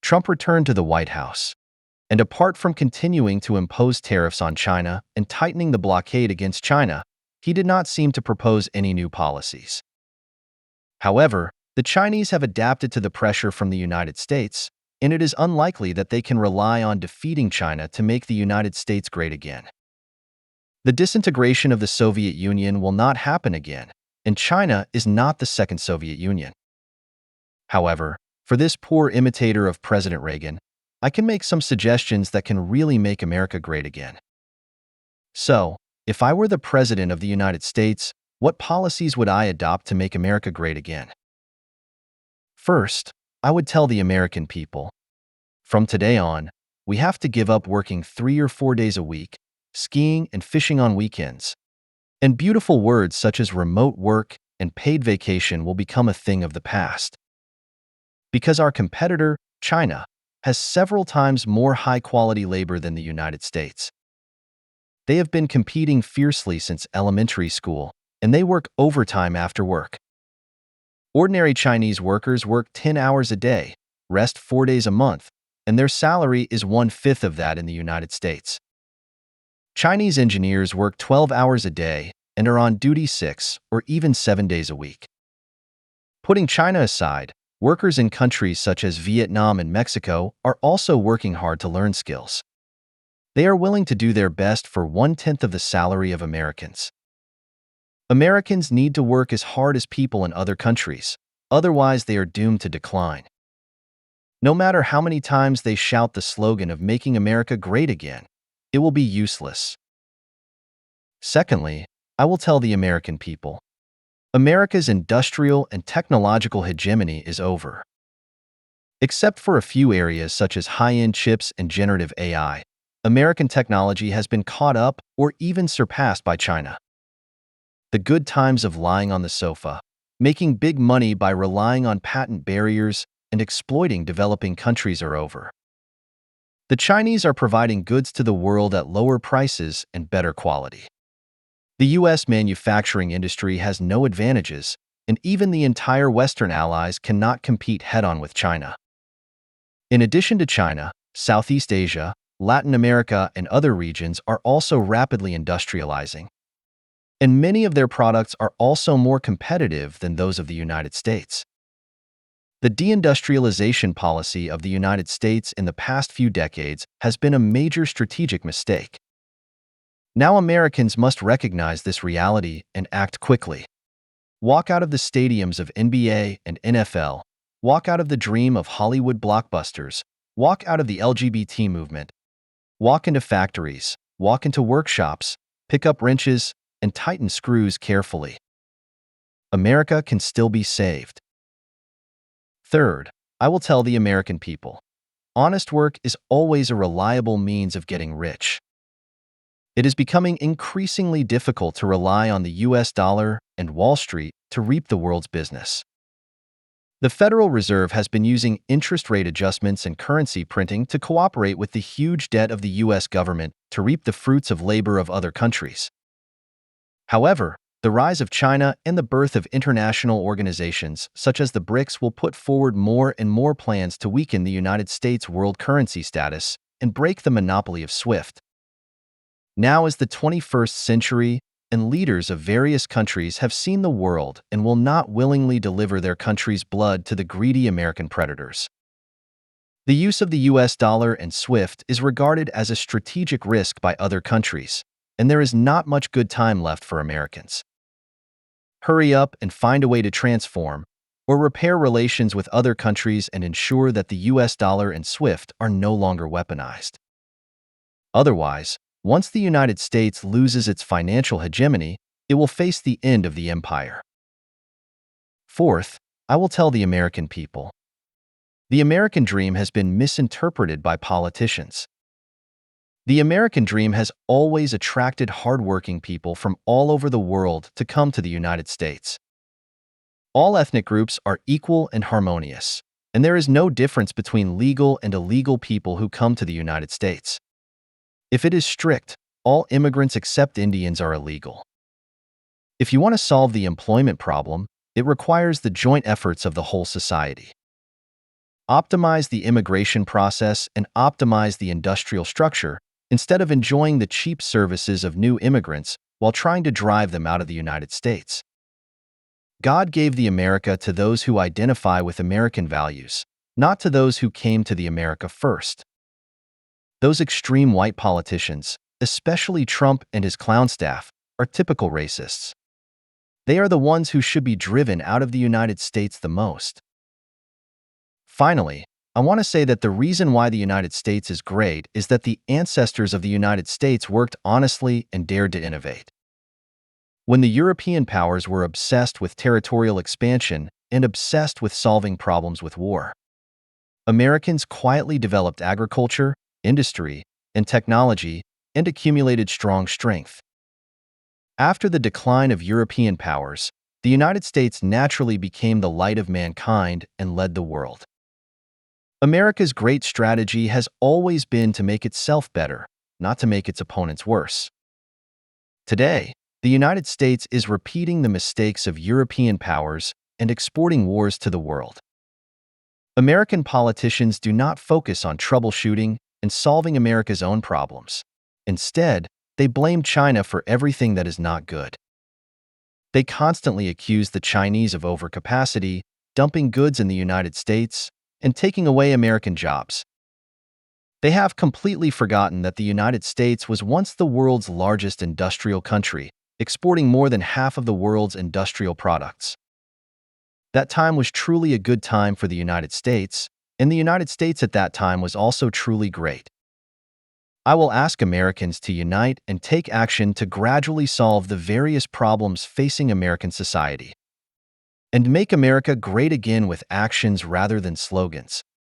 Trump returned to the White House. And apart from continuing to impose tariffs on China and tightening the blockade against China, he did not seem to propose any new policies. However, the Chinese have adapted to the pressure from the United States, and it is unlikely that they can rely on defeating China to make the United States great again. The disintegration of the Soviet Union will not happen again, and China is not the second Soviet Union. However, for this poor imitator of President Reagan, I can make some suggestions that can really make America great again. So, if I were the President of the United States, what policies would I adopt to make America great again? First, I would tell the American people, from today on, we have to give up working 3 or 4 days a week, skiing and fishing on weekends. And beautiful words such as remote work and paid vacation will become a thing of the past. Because our competitor, China, has several times more high-quality labor than the United States. They have been competing fiercely since elementary school, and they work overtime after work. Ordinary Chinese workers work 10 hours a day, rest 4 days a month, and their salary is 1/5 of that in the United States. Chinese engineers work 12 hours a day and are on duty 6 or even 7 days a week. Putting China aside, workers in countries such as Vietnam and Mexico are also working hard to learn skills. They are willing to do their best for 1/10 of the salary of Americans. Americans need to work as hard as people in other countries, otherwise they are doomed to decline. No matter how many times they shout the slogan of making America great again, it will be useless. Secondly, I will tell the American people, America's industrial and technological hegemony is over. Except for a few areas such as high-end chips and generative AI, American technology has been caught up or even surpassed by China. The good times of lying on the sofa, making big money by relying on patent barriers and exploiting developing countries are over. The Chinese are providing goods to the world at lower prices and better quality. The U.S. manufacturing industry has no advantages, and even the entire Western allies cannot compete head-on with China. In addition to China, Southeast Asia, Latin America, and other regions are also rapidly industrializing. And many of their products are also more competitive than those of the United States. The deindustrialization policy of the United States in the past few decades has been a major strategic mistake. Now Americans must recognize this reality and act quickly. Walk out of the stadiums of NBA and NFL, walk out of the dream of Hollywood blockbusters, walk out of the LGBT movement, walk into factories, walk into workshops, pick up wrenches, and tighten screws carefully. America can still be saved. Third, I will tell the American people, honest work is always a reliable means of getting rich. It is becoming increasingly difficult to rely on the US dollar and Wall Street to reap the world's business. The Federal Reserve has been using interest rate adjustments and currency printing to cooperate with the huge debt of the US government to reap the fruits of labor of other countries. However, the rise of China and the birth of international organizations such as the BRICS will put forward more and more plans to weaken the United States' world currency status and break the monopoly of SWIFT. Now is the 21st century, and leaders of various countries have seen the world and will not willingly deliver their country's blood to the greedy American predators. The use of the US dollar and SWIFT is regarded as a strategic risk by other countries, and there is not much good time left for Americans. Hurry up and find a way to transform or repair relations with other countries and ensure that the US dollar and SWIFT are no longer weaponized. Otherwise, once the United States loses its financial hegemony, it will face the end of the empire. Fourth, I will tell the American people, the American dream has been misinterpreted by politicians. The American dream has always attracted hardworking people from all over the world to come to the United States. All ethnic groups are equal and harmonious, and there is no difference between legal and illegal people who come to the United States. If it is strict, all immigrants except Indians are illegal. If you want to solve the employment problem, it requires the joint efforts of the whole society. optimize the immigration process, and optimize the industrial structure instead of enjoying the cheap services of new immigrants while trying to drive them out of the United States. God gave the America to those who identify with American values, not to those who came to the America first. Those extreme white politicians, especially Trump and his clown staff, are typical racists. They are the ones who should be driven out of the United States the most. Finally, I want to say that the reason why the United States is great is that the ancestors of the United States worked honestly and dared to innovate. When the European powers were obsessed with territorial expansion and obsessed with solving problems with war, Americans quietly developed agriculture, industry, and technology and accumulated strong strength. After the decline of European powers, the United States naturally became the light of mankind and led the world. America's great strategy has always been to make itself better, not to make its opponents worse. Today, the United States is repeating the mistakes of European powers and exporting wars to the world. American politicians do not focus on troubleshooting and solving America's own problems. Instead, they blame China for everything that is not good. They constantly accuse the Chinese of overcapacity, dumping goods in the United States, and taking away American jobs. They have completely forgotten that the United States was once the world's largest industrial country, exporting more than half of the world's industrial products. That time was truly a good time for the United States, and the United States at that time was also truly great. I will ask Americans to unite and take action to gradually solve the various problems facing American society, and make America great again with actions rather than slogans.